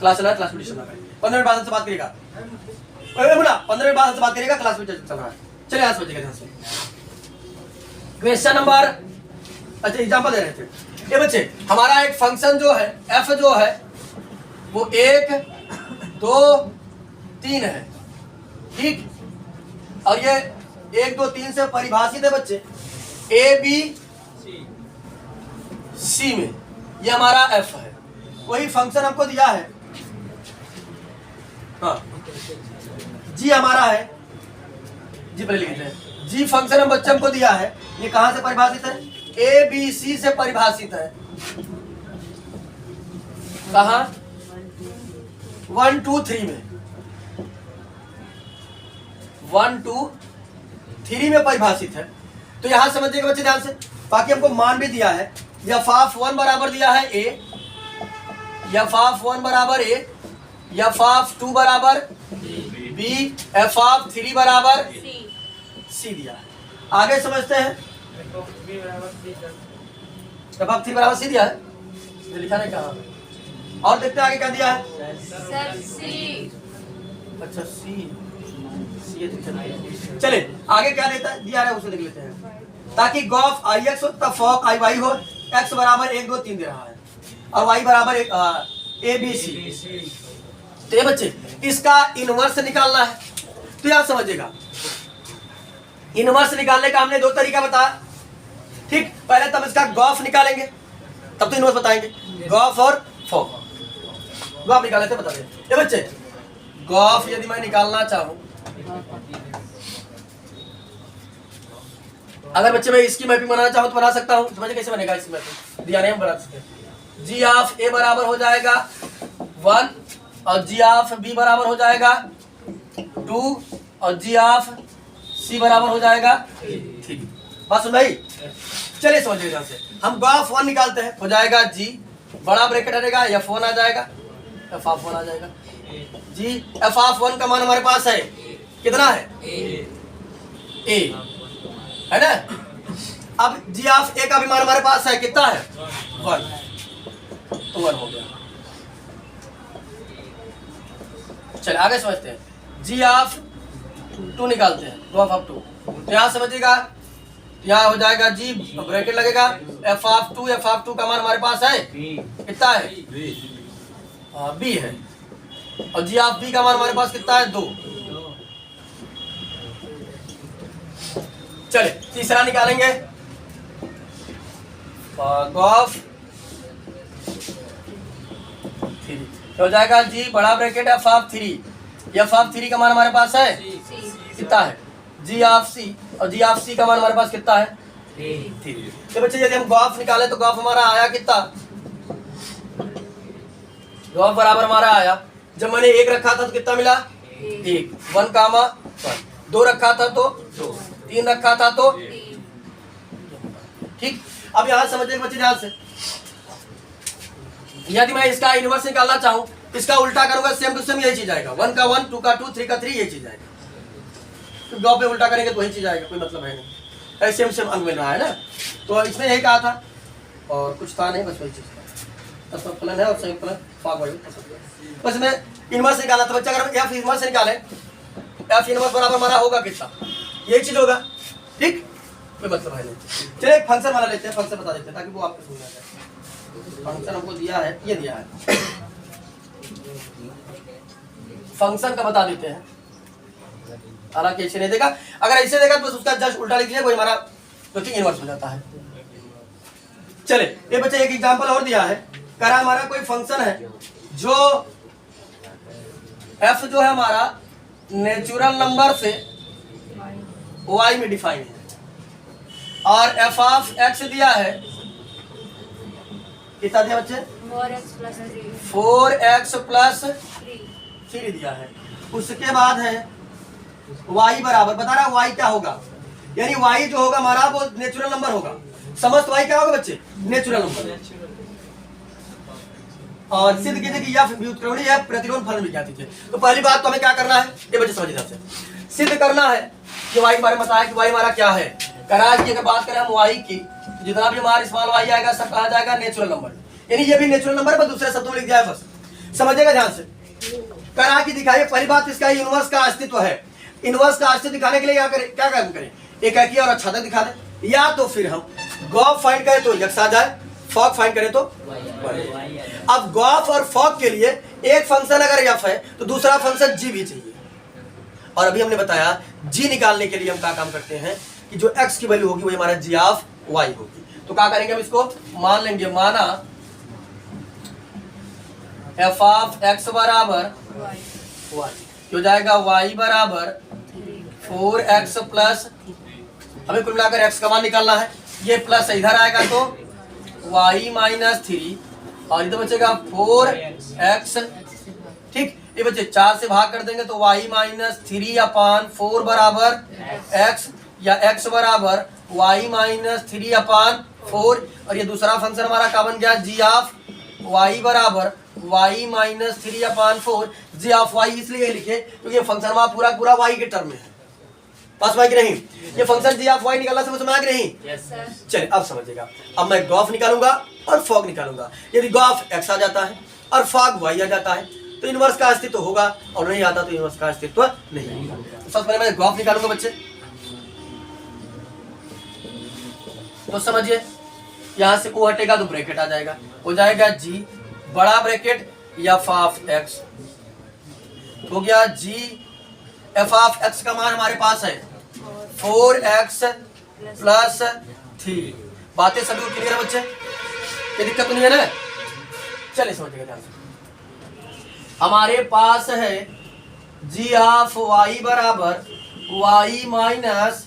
क्लास चल रहा है, क्लास में 15 मिनट बाद हमसे बात करिएगा। 15 मिनट बाद हमसे बात करिएगा, क्लास में चल रहा है। चलिए यहाँ से बचेगा, ध्यान से क्वेश्चन नंबर, अच्छा एग्जांपल दे रहे थे। ये बच्चे हमारा एक फंक्शन जो है एफ जो है वो 1 2 3 है, ठीक। और ये 1 2 3 से परिभाषित है बच्चे ए बी सी में, ये हमारा एफ है। वही फंक्शन हमको दिया है, हाँ जी हमारा है, जी पहले लिखते हैं। जी फंक्शन हम बच्चे हमको दिया है, ये कहां से परिभाषित है? ए बी सी से परिभाषित है। कहा? 1 2 3 में, 1 2 3 में परिभाषित है। तो यहां समझिएगा बच्चे ध्यान से, बाकी हमको मान भी दिया है। एफ ऑफ 1 बराबर दिया है ए, एफ ऑफ 1 बराबर ए, एफ ऑफ 2 बराबर बी, एफ ऑफ 3 बराबर सी दिया है। आगे समझते हैं। एफ ऑफ 3 बराबर सी दिया है, ये लिखा नहीं कहा। और देखते हैं आगे क्या दिया है। सर सी, अच्छा सी, चले आगे क्या देता है दिया है उसे देख लेते हैं, ताकि गॉफ आई एक्स हो तब फॉक आई वाई हो। एक्स बराबर 1 2 3 दे रहा है और वाई बराबर ए बी सी। तो ये बच्चे इसका इनवर्स निकालना है। तो याद समझिएगा, इनवर्स निकालने का हमने 2 तरीका बताया, ठीक। पहले तब इसका गॉफ निकालेंगे, तब तो इनवर्स बताएंगे। गॉफ और फॉक, गॉफ निकालने से बता दें। ये बच्चे गॉफ यदि मैं निकालना चाहूं, अगर बच्चे मैं इसकी मैपिंग बनाना चाहूं तो बना सकता हूं। समझे कैसे बनेगा इसकी मैपिंग? दिया नहीं हम बना सकते। जी ऑफ ए बराबर हो जाएगा 1 और जी ऑफ बी बराबर हो जाएगा 2 और जी ऑफ सी बराबर हो जाएगा 3। बात सुन भाई, चलिए समझिए ध्यान से। हम गॉफ 1 निकालते हैं, हो जाएगा जी बड़ा ब्रैकेट रहेगा, एफ 1 आ जाएगा, एफ ऑफ 1 आ जाएगा। जी एफ ऑफ 1 का मान हमारे पास है कितना है? ए है ना। अब जी ऑफ ए का भी मान हमारे पास है कितना है? 1, तो 1 हो गया। चलिए आगे समझते हैं। जी ऑफ 2 निकालते हैं, गॉफ ऑफ 2। तो यहां समझिएगा, यहाँ हो जाएगा जी ब्रैकेट लगेगा, एफ ऑफ 2 का मान हमारे पास है कितना है? बी है। और जी ऑफ बी का मान हमारे पास कितना है? 2। चले तीसरा निकालेंगे, गॉफ 3 हो जाएगा जी बड़ा bracket F of 3। F of 3 का मान हमारे पास है कितना है? जी ऑफ सी, और जी ऑफ सी का मान हमारे पास कितना है? 3। तो बच्चे यदि हम गॉफ निकाले तो गॉफ हमारा आया कितना? गॉफ बराबर हमारा आया, जब मैंने 1 रखा था तो कितना मिला? 1 1 कामा 1, 2 रखा था तो 2, 3 रखा था तो, ठीक। अब यहां समझिए बच्चे ध्यान से, यदि मैं इसका इनवर्स निकालना चाहूं, इसका उल्टा करूंगा, सेम टू सेम यही चीज आएगा। 1 का 1, 2 का 2, 3 का 3, यही चीज आएगा। तो गॉफ पे उल्टा करेंगे तो वही चीज आएगा, कोई मतलब है नहीं। सेम सेम अंग मिल रहा है ना। तो इसमें यही कहा था और कुछ था नहीं, बस वही चीज था। फलन है और संयुक्त फलन फॉक वाई, बस मैं इनवर्स निकाला था बच्चा। अगर एफ इनवर्स निकाले, एफ इनवर्स बराबर हमारा होगा कितना? यही चीज होगा, ठीक। कोई मतलब है नहीं। चलिए एक फंक्शन वाला लेते हैं, फंक्शन बता देते हैं ताकि वो आपको समझ आ जाए। फंक्शन हमको दिया है, ये दिया है, फंक्शन का बता देते हैं। हालांकि ऐसे नहीं देगा, अगर ऐसे देगा तो उसका जस्ट उल्टा लिख लीजिए, वो हमारा क्योंकि इनवर्स हो जाता है। चले ये बच्चे एक एग्जांपल और दिया है, करा हमारा कोई फंक्शन है जो एफ जो है हमारा नेचुरल नंबर से वाई में डिफाइन है, और एफ ऑफ एक्स दिया है, कितना दिया बच्चे? 4x प्लस 3 दिया है। उसके बाद है y बराबर, बता रहा y क्या होगा, यानी y जो होगा हमारा वो नेचुरल नंबर होगा। समस्त y क्या होगा बच्चे? Natural number. और सिद्ध कीजिए कि यह व्युत्क्रमणी है, प्रतिलोम फलन भी क्या कीजिए। तो पहली बात तो हमें क्या करना है, ये बच्चे समझिए ध्यान से, सिद्ध करना है कि y के बारे में बताया कि y हमारा क्या है। करार की अगर बात करें हम y की, तो जितना भी हमारा स्मॉल y आएगा सब कहा जाएगा नेचुरल नंबर, यानी ये भी नेचुरल नंबर पर दूसरे शब्दों में लिख दिया है, बस समझिएगा ध्यान से। करा की दिखाइए, पहली बात इसका इनवर्स का अस्तित्व है। इनवर्स का अस्तित्व दिखाने के लिए क्या करें, क्या काम करें, एक है कि और अच्छा तक दिखा दें, या तो फिर हम गॉफ फाइंड करें तो यक्स आ जाए, फॉग फाइंड करें तो y। अब गॉफ और फॉग के लिए एक फंक्शन अगर f है तो दूसरा फंक्शन g भी चाहिए। और अभी हमने बताया g निकालने के लिए हम क्या काम करते हैं कि जो x की वैल्यू होगी वही हमारा g ऑफ y होगी। तो क्या करेंगे हम इसको मान लेंगे, माना f ऑफ x बराबर y, हो जाएगा y बराबर 4x प्लस, हमें कुल मिलाकर x का मान निकालना है, ये प्लस इधर आएगा तो y माइनस 3, और इधर बचेगा 4x, ठीक। ये बच्चे 4 से भाग कर देंगे तो y माइनस 3 अपान 4 बराबर x, या x बराबर y माइनस 3 अपान 4, और ये दूसरा फंक्शन हमारा क्या बन गया, g ऑफ y बराबर y minus 3 upon 4। g of y इसलिए लिखे क्योंकि ये फंक्शन हमारा पूरा पूरा y के टर्म में है, पास में कि नहीं, ये फंक्शन g ऑफ y निकालना समझ में आ कि नहीं? Yes sir. चलिए अब समझिएगा। अब मैं गॉफ निकालूंगा और फॉग निकालूंगा। यदि गॉफ x आ जाता है और फॉग y आ जाता है तो इनवर्स का अस्तित्व होगा, और नहीं आता तो इनवर्स का अस्तित्व नहीं होगा। सबसे पहले मैं गॉफ निकालूंगा बच्चे, तो समझिए यहां से o हटेगा तो ब्रैकेट आ जाएगा, हो जाएगा g बड़ा ब्रैकेट f ऑफ x, हो गया g f ऑफ x का मान हमारे पास है 4x प्लस 3। बातें सभी क्लियर है बच्चे, ये दिक्कत तो नहीं है ना? चलिए समझिएगा ध्यान से, हमारे पास है g ऑफ y बराबर y माइनस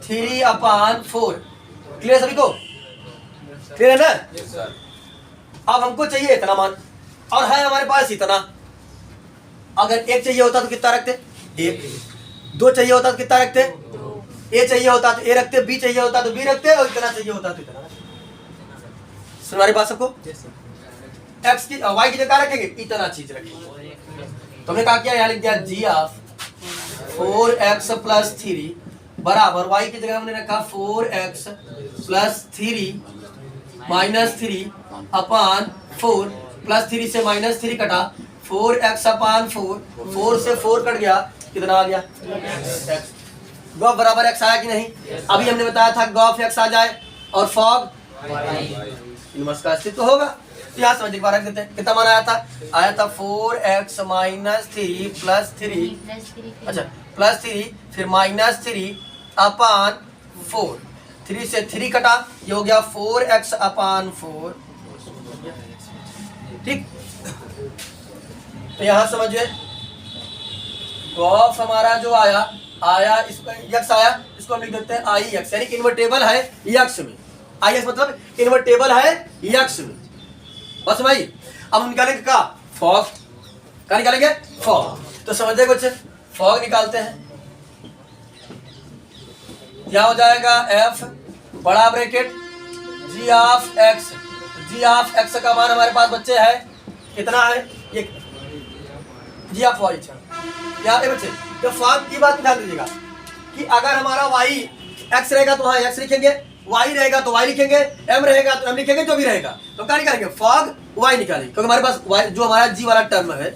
3 अपान 4। क्लियर सभी को? क्लियर है ना? अब हमको चाहिए इतना मान, और है हमारे पास इतना। अगर एक चाहिए होता तो कितना रखते, एक। दो चाहिए होता तो कितना रखते, ए चाहिए होता तो ए रखते, बी चाहिए होता तो बी रखते, और इतना चाहिए होता तो इतना रखते। सुन हमारी बात सबको? एक्स की वाई की जगह रखेंगे, इतना चीज रखेंगे। तो हमने क्या किया, यहाँ लिख दिया जी ऑफ 4x प्लस 3 बराबर वाई की जगह हमने रखा 4x प्लस 3 माइनस 3 अपान 4, प्लस 3 से माइनस 3 कटा, 4x अपान 4, 4 से 4 कट गया, कितना आ गया x। गॉफ बराबर x आया कि नहीं? अभी हमने बताया था गॉफ x आ जाए और फॉग इनवर्स का अस्तित्व होगा। तो यहाँ समझ एक बार रख देते हैं, कितना मान आया था 4x माइनस 3 प्लस 3, अच्छा प्लस 3 फिर माइनस 3 अपान 4, 3 से 3 कटा, ये हो गया 4x अपान 4, ठीक। तो यहाँ समझिए गॉफ हमारा जो आया इस यक्स आया, इसको हम लिख देते हैं आई एक्स, यानी इन्वर्टेबल है यक्स में। आई एक्स मतलब इन्वर्टेबल है यक्स में, बस भाई। अब हम निकालेंगे का फॉग, क्या निकालेंगे फॉग। तो समझे बच्चे, फॉग निकालते हैं, क्या हो जाएगा f बड़ा bracket g of x, g of x का मान हमारे पास बच्चे है कितना है, ये g ऑफ y। क्या है बच्चे, तो फॉग की बात ध्यान दीजिएगा कि अगर हमारा y x रहेगा तो वहां x लिखेंगे, y रहेगा तो y लिखेंगे, m रहेगा तो m लिखेंगे, जो भी रहेगा। तो क्या निकालेंगे, फॉग y निकालेंगे, क्योंकि हमारे पास y जो हमारा g वाला टर्म है,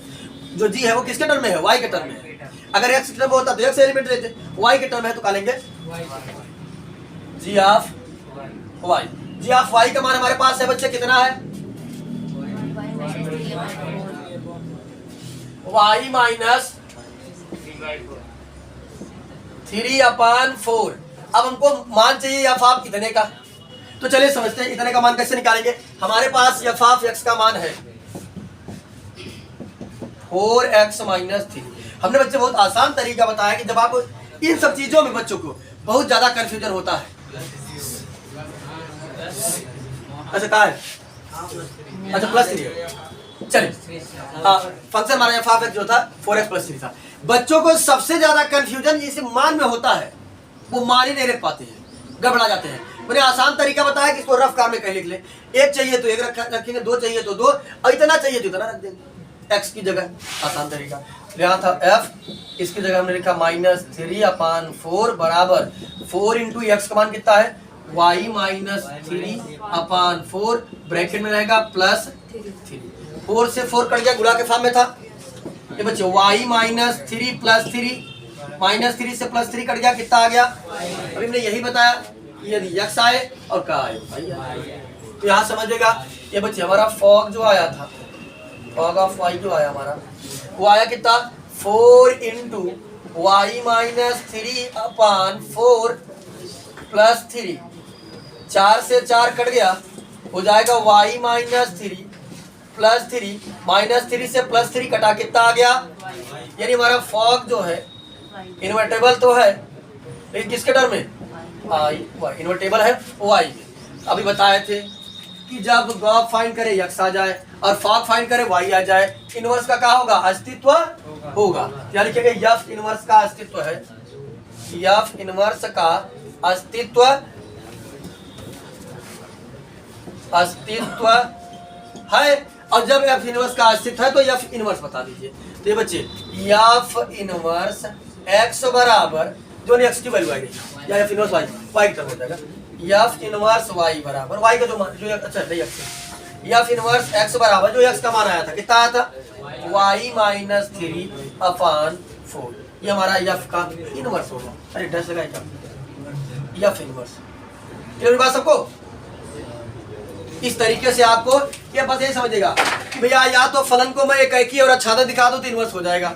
जो g है वो किसके टर्म में है, y के टर्म में है। अगर x के टर्म होता तो x एलिमेंट लेते, y के टर्म है तो क्या लेंगे g of y। g of y का मान हमारे पास है बच्चे कितना है, y माइनस 3 अपान 4। अब हमको मान चाहिए एफ ऑफ इतने का, तो चलिए समझते हैं इतने का मान कैसे निकालेंगे। हमारे पास एफ ऑफ एक्स का मान है 4x माइनस 3। हमने बच्चे बहुत आसान तरीका बताया कि जब आप इन सब चीजों में बच्चों को बहुत ज्यादा कंफ्यूजन होता है। अच्छा कहा है? अच्छा +3 चलिए। फंक्शन हमारा यहाँ f जो था 4x + 3 था। बच्चों को सबसे ज्यादा कंफ्यूजन इस मान में होता है, वो मान ही नहीं रख पाते हैं, गड़बड़ा जाते हैं। मैंने आसान तरीका बताया कि इसको रफ काम में कहीं लिख ले। एक चाहिए तो एक रखेंगे, दो चाहिए तो दो, और इतना चाहिए तो इतना रख देंगे x की जगह। आसान तरीका यहाँ था f, इसकी जगह हमने लिखा -3/4 बराबर 4 × x का मान कितना है y -3/4 ब्रैकेट में रहेगा +3। 4 से 4 कट गया, गुणा के फॉर्म में था। ये बच्चे y -3 + 3 -3 से +3 कट गया, कितना आ गया? अभी हमने यही बताया कि यदि x आए और का आए y आए तो यहाँ समझेगा। ये बच्चे हमारा फॉग जो आया था, फॉग ऑफ y जो आया हमारा, वो आया कितना 4 × y -3/4 +3। 4 से 4 कट गया, हो जाएगा y -3 +3 -3 से +3 कटा, कितना आ गया? यानी हमारा फॉग जो है इन्वर्टेबल तो है, लेकिन किसके टर्म में? इन्वर्टेबल है y में। अभी बताए थे कि जब गॉफ फाइंड करे x आ जाए और फॉग फाइंड करे y आ जाए, इनवर्स का क्या होगा? अस्तित्व होगा। क्या लिखेंगे? f इनवर्स का अस्तित्व है, f इनवर्स का अस्तित्व है। और जब f इनवर्स का अस्तित्व है तो f इनवर्स बता दीजिए। तो ये बच्चे f इनवर्स x बराबर, जो नहीं x की वैल्यू आएगी, या f इनवर्स y की टर्म हो जाएगा। f इनवर्स y बराबर y का जो अच्छा नहीं x, f इनवर्स x बराबर जो x का मान आया था, कितना आया था? y -3/4। ये हमारा f का इनवर्स होगा। अरे डस लगाएगा f इनवर्स। ये बात सबको इस तरीके से आपको ये बस ये समझेगा कि भैया या तो फलन को मैं एक एकी और आच्छादन दिखा दूं तो इनवर्स हो जाएगा,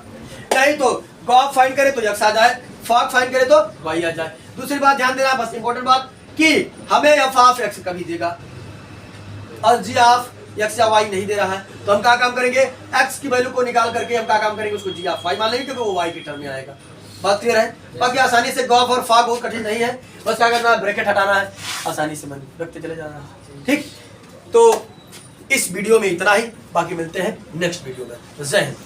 नहीं तो गॉफ फाइंड करे तो x आ जाए, फॉग फाइंड करे तो y आ जाए। दूसरी बात ध्यान देना, बस इंपॉर्टेंट बात, कि हमें f ऑफ x कभी देगा और g ऑफ x या y नहीं दे रहा है, तो हम क्या काम करेंगे? x की वैल्यू को निकाल करके हम क्या काम करेंगे? उसको g ऑफ y मान लेंगे, क्योंकि वो y की टर्म में आएगा। बात क्लियर है? बाकी आसानी से गॉफ और फॉग बहुत कठिन नहीं है, बस क्या करना है? ब्रैकेट हटाना है, आसानी से मन रखते चले जाना है। ठीक, तो इस वीडियो में इतना ही, बाकी मिलते हैं नेक्स्ट वीडियो में। जय हिंद।